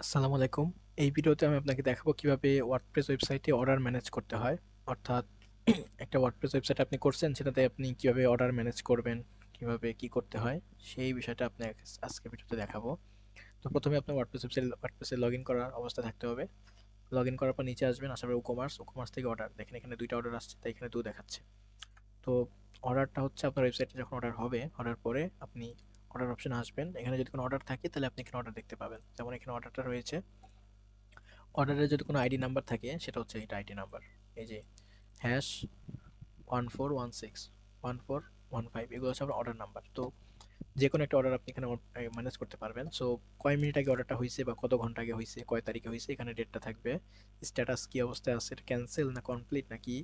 আসসালামু আলাইকুম। এই ভিডিওতে আমি আপনাকে দেখাবো কিভাবে ওয়ার্ডপ্রেস ওয়েবসাইটে অর্ডার ম্যানেজ করতে হয়। অর্থাৎ একটা ওয়ার্ডপ্রেস ওয়েবসাইট আপনি করছেন, সেটাতে আপনি কিভাবে অর্ডার ম্যানেজ করবেন, কিভাবে কি করতে হয়, সেই বিষয়টা আপনাকে আজকে ভিডিওতে দেখাবো। তো প্রথমে আপনার ওয়ার্ডপ্রেসে লগ ইন করার অবস্থা থাকতে হবে। লগ ইন করার পর নিচে আসবেন, আসার পর ও কমার্স থেকে অর্ডার দেখেন, এখানে দুইটা অর্ডার আসছে, তাই এখানে দু দেখাচ্ছে। তো অর্ডারটা হচ্ছে আপনার ওয়েবসাইটে যখন অর্ডার হবে, অর্ডার পরে আপনি অর্ডার অপশনে আসবেন। এখানে যদি কোনো অর্ডার থাকে তাহলে আপনি এখানে অর্ডার দেখতে পাবেন। যেমন এখানে অর্ডারটা রয়েছে। অর্ডারে যদি কোনো আইডি নাম্বার থাকে, সেটা হচ্ছে এটা আইডি নাম্বার। এই যে হ্যাশ 1416 1415, এগুলো হচ্ছে আপনার অর্ডার নাম্বার। তো যে কোনো একটা অর্ডার আপনি এখানে ম্যানেজ করতে পারবেন। সো কয় মিনিট আগে অর্ডারটা হয়েছে বা কত ঘন্টা আগে হয়েছে, কয় তারিখে হয়েছে, এখানে ডেটটা থাকবে। স্ট্যাটাস কি অবস্থায় আছে, এটা ক্যান্সেল না কমপ্লিট নাকি,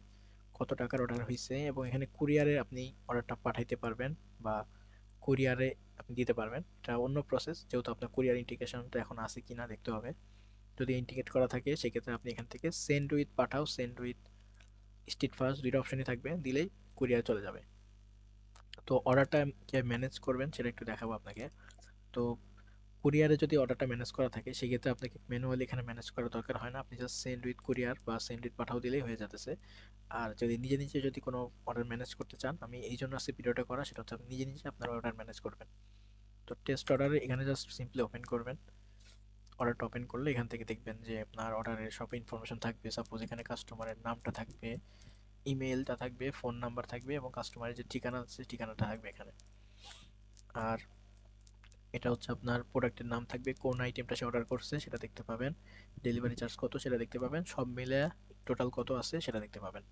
কত টাকার অর্ডার হয়েছে, এবং এখানে কুরিয়ারে আপনি অর্ডারটা পাঠাইতে পারবেন বা কুরিয়ারে আপনি দিতে পারবেন। এটা অন্য প্রসেস, যেহেতু আপনার কুরিয়ার ইন্ডিকেশনটা এখন আছে কিনা দেখতে হবে। যদি ইন্ডিকেট করা থাকে, সেক্ষেত্রে আপনি এখান থেকে send with Pathao, send with street fast, দুইটা অপশনই থাকবে, দিলেই কুরিয়ার চলে যাবে। তো অর্ডারটা কীভাবে ম্যানেজ করবেন সেটা একটু দেখাবো আপনাকে। তো কুরিয়ারে যদি অর্ডারটা ম্যানেজ করা থাকে, সেক্ষেত্রে আপনাকে ম্যানুয়ালি এখানে ম্যানেজ করার দরকার হয় না। আপনি জাস্ট সেন্ড উইথ কুরিয়ার বা সেন্ড উইথ পাঠাও দিলেই হয়ে যেতেছে। আর যদি নিজে নিজে যদি কোনো অর্ডার ম্যানেজ করতে চান, আমি এই জন্য আজকে ভিডিওটা করা, সেটা হচ্ছে আপনি নিজে নিজে আপনার অর্ডার ম্যানেজ করবেন। তো টেস্ট অর্ডারে এখানে জাস্ট সিম্পলি ওপেন করবেন। অর্ডারটা ওপেন করলে এখান থেকে দেখবেন যে আপনার অর্ডারের সব ইনফরমেশন থাকবে। সাপোজ এখানে কাস্টমারের নামটা থাকবে, ইমেলটা থাকবে, ফোন নাম্বার থাকবে, এবং কাস্টমারের যে ঠিকানা আছে ঠিকানাটা থাকবে এখানে। আর এটা হচ্ছে আপনার প্রোডাক্টের নাম থাকবে, কোন আইটেমটা সে অর্ডার করছে সেটা দেখতে পাবেন, ডেলিভারি চার্জ কত সেটা দেখতে পাবেন, সব মিলে টোটাল কত আছে সেটা দেখতে পাবেন।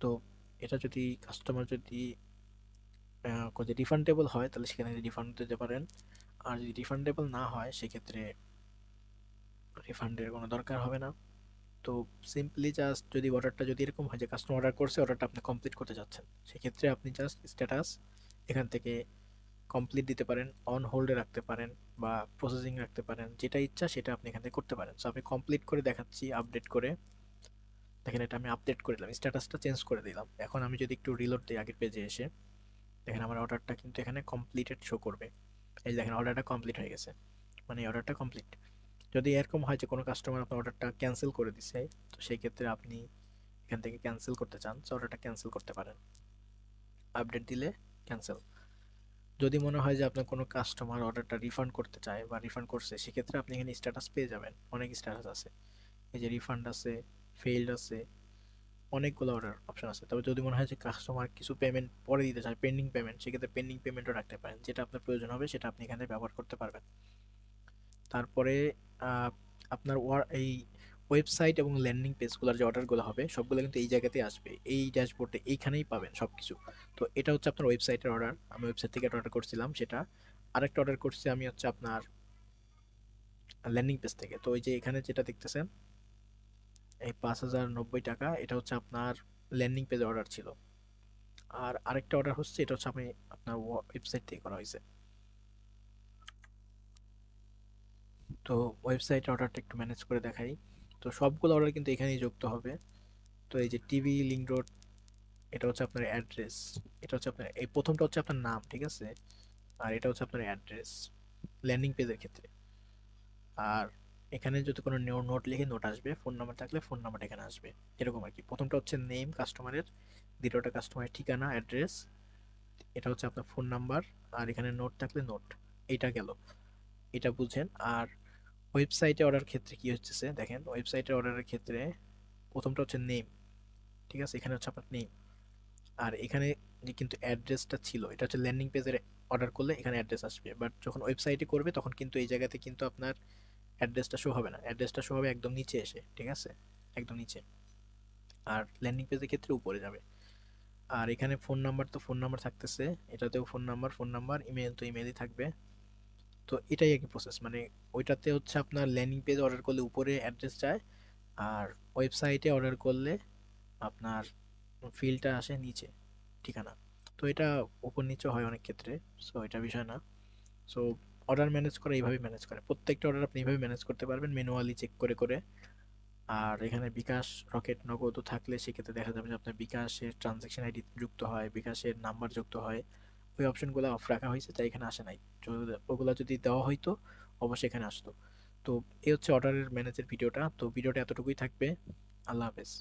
তো এটা যদি কাস্টমার যদি রিফান্ডেবল হয়, তাহলে সেখানে রিফান্ড দিতে পারেন। আর যদি রিফান্ডেবল না হয়, সেক্ষেত্রে রিফান্ডের কোনো দরকার হবে না। তো সিম্পলি জাস্ট যদি অর্ডারটা যদি এরকম হয় যে কাস্টমার অর্ডার করছে, অর্ডারটা আপনি কমপ্লিট করতে যাচ্ছেন, সেক্ষেত্রে আপনি জাস্ট স্ট্যাটাস এখান থেকে কমপ্লিট দিতে পারেন, অন হোল্ডে রাখতে পারেন, বা প্রসেসিং রাখতে পারেন, যেটা ইচ্ছা সেটা আপনি এখান থেকে করতে পারেন। সো আমি কমপ্লিট করে দেখাচ্ছি, আপডেট করে দেখেন, এটা আমি আপডেট করে দিলাম, স্ট্যাটাসটা চেঞ্জ করে দিলাম। এখন আমি যদি একটু রিলোড দিই আগের পেজে এসে, দেখেন আমার অর্ডারটা কিন্তু এখানে কমপ্লিটেড শো করবে। এই দেখেন অর্ডারটা কমপ্লিট হয়ে গেছে, মানে এই অর্ডারটা কমপ্লিট। যদি এরকম হয় যে কোনো কাস্টমার আপনার অর্ডারটা ক্যান্সেল করে দিছে, তো সেই ক্ষেত্রে আপনি এখান থেকে ক্যান্সেল করতে চান, সো অর্ডারটা ক্যান্সেল করতে পারেন, আপডেট দিলে ক্যান্সেল। যদি মনে হয় যে আপনার কোনো কাস্টমার অর্ডারটা রিফান্ড করতে চায় বা রিফান্ড করছে, সেক্ষেত্রে আপনি এখানে স্ট্যাটাস পেয়ে যাবেন, অনেক স্ট্যাটাস আছে। এই যে রিফান্ড আছে, ফেইল্ড আছে, অনেকগুলো অর্ডার অপশন আছে। তবে যদি মনে হয় যে কাস্টমার কিছু পেমেন্ট পরে দিতে চায়, পেন্ডিং পেমেন্ট, সেক্ষেত্রে পেন্ডিং পেমেন্টও রাখতে পারেন, যেটা আপনার প্রয়োজন হবে সেটা আপনি এখানে ব্যবহার করতে পারবেন। তারপরে আহ, আপনার এই ওয়েবসাইট এবং ল্যান্ডিং পেজগুলোর যে অর্ডারগুলো হবে, সবগুলো কিন্তু এই জায়গাতেই আসবে, এই ড্যাশবোর্ডে এইখানেই পাবেন সব কিছু। তো এটা হচ্ছে আপনার ওয়েবসাইটের অর্ডার, আমি ওয়েবসাইট থেকে একটা অর্ডার করছিলাম সেটা। আরেকটা অর্ডার করছি আমি হচ্ছে আপনার ল্যান্ডিং পেজ থেকে। তো ওই যে এখানে যেটা দেখতেছেন, এই 5090 টাকা, এটা হচ্ছে আপনার ল্যান্ডিং পেজে অর্ডার ছিল। আর আরেকটা অর্ডার হচ্ছে, এটা হচ্ছে আমি আপনার ওয়েবসাইট থেকে করা হয়েছে। তো ওয়েবসাইট অর্ডারটা একটু ম্যানেজ করে দেখাই। তো সবগুলো অর্ডার কিন্তু এখানেই যুক্ত হবে। তো এই যে টিভি লিঙ্ক রোড, এটা হচ্ছে আপনার অ্যাড্রেস, এটা হচ্ছে আপনার এই প্রথমটা হচ্ছে আপনার নাম, ঠিক আছে, আর এটা হচ্ছে আপনার অ্যাড্রেস ল্যান্ডিং পেজের ক্ষেত্রে। আর এখানে যদি কোনো নোট লিখে নোট আসবে, ফোন নাম্বার থাকলে ফোন নাম্বারটা এখানে আসবে, এরকম আর কি। প্রথমটা হচ্ছে নেম কাস্টমারের, দ্বিতীয়টা কাস্টমারের ঠিকানা অ্যাড্রেস, এটা হচ্ছে আপনার ফোন নাম্বার, আর এখানে নোট থাকলে নোট। এইটা গেল, এটা বুঝেন। আর ওয়েবসাইটে অর্ডার ক্ষেত্রে কি হচ্ছে দেখেন, ওয়েবসাইটে অর্ডারের ক্ষেত্রে প্রথমটা হচ্ছে নেম, ঠিক আছে, এখানে হচ্ছে আপনার নেম। আর এখানে যে কিন্তু অ্যাড্রেসটা ছিল, এটা হচ্ছে ল্যান্ডিং পেজের অর্ডার করলে এখানে অ্যাড্রেস আসবে, বাট যখন ওয়েবসাইটে করবে তখন কিন্তু এই জায়গাতে কিন্তু আপনার অ্যাড্রেসটা শো হবে না, অ্যাড্রেসটা শো হবে একদম নিচে এসে, ঠিক আছে, একদম নিচে। আর ল্যান্ডিং পেজের ক্ষেত্রে উপরে যাবে। আর এখানে ফোন নাম্বার তো ফোন নাম্বার থাকতেছে, এটাতেও ফোন নাম্বার, ইমেল তো ইমেলই থাকবে। তো এটাই একই প্রসেস, মানে ওইটাতে হচ্ছে আপনার ল্যান্ডিং পেজ অর্ডার করলে উপরে অ্যাড্রেস যায়, আর ওয়েবসাইটে অর্ডার করলে আপনার ফিল্ডটা আসে নিচে, ঠিকানা। তো এটা উপর নিচে হয় অনেক ক্ষেত্রে, সো এটা বিষয় না। সো অর্ডার ম্যানেজ করে এইভাবে ম্যানেজ করে, প্রত্যেকটা অর্ডার আপনি এইভাবে ম্যানেজ করতে পারবেন ম্যানুয়ালি চেক করে করে। আর এখানে বিকাশ, রকেট, নগদ থাকলে সেক্ষেত্রে দেখা যাবে যে আপনার বিকাশের ট্রানজ্যাকশন আইডি যুক্ত হয়, বিকাশের নাম্বার যুক্ত হয়। ওই অপশনগুলো অফ রাখা হয়েছে, তাই এখানে আসে নাই। ওগুলো যদি দেওয়া হইতো, অবশ্যই এখানে আসতো। তো এই হচ্ছে অর্ডারের ম্যানেজের ভিডিওটা। তো ভিডিওটা এতটুকুই থাকবে। আল্লাহ হাফেজ।